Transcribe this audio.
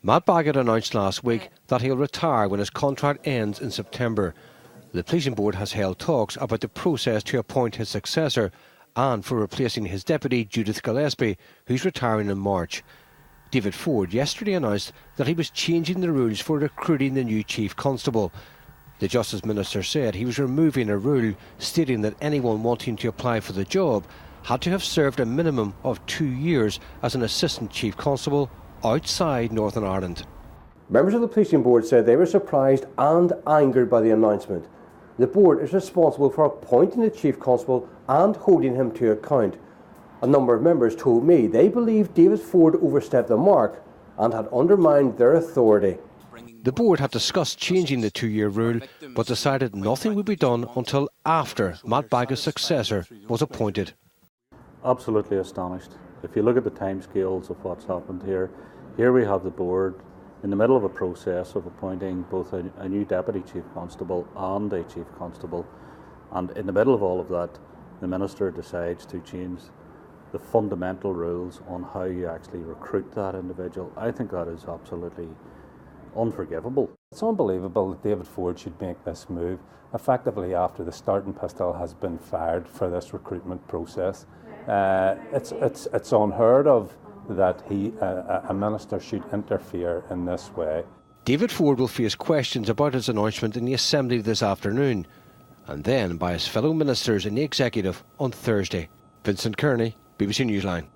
Matt Baggett announced last week that he'll retire when his contract ends in September. The Policing Board has held talks about the process to appoint his successor and for replacing his deputy, Judith Gillespie, who's retiring in March. David Ford yesterday announced that he was changing the rules for recruiting the new Chief Constable. The Justice Minister said he was removing a rule stating that anyone wanting to apply for the job had to have served a minimum of 2 years as an Assistant Chief Constable outside Northern Ireland. Members of the Policing Board said they were surprised and angered by the announcement. The board is responsible for appointing the Chief Constable and holding him to account. A number of members told me they believed David Ford overstepped the mark and had undermined their authority. The board had discussed changing the 2-year rule, but decided nothing would be done until after Matt Baggett's successor was appointed. Absolutely astonished. If you look at the timescales of what's happened here we have the board in the middle of a process of appointing both a new Deputy Chief Constable and a Chief Constable, and in the middle of all of that, the Minister decides to change the fundamental rules on how you actually recruit that individual. I think that is absolutely unforgivable. It's unbelievable that David Ford should make this move effectively after the starting pistol has been fired for this recruitment process. It's unheard of that a minister should interfere in this way. David Ford will face questions about his announcement in the Assembly this afternoon, and then by his fellow ministers in the Executive on Thursday. Vincent Kearney, BBC Newsline.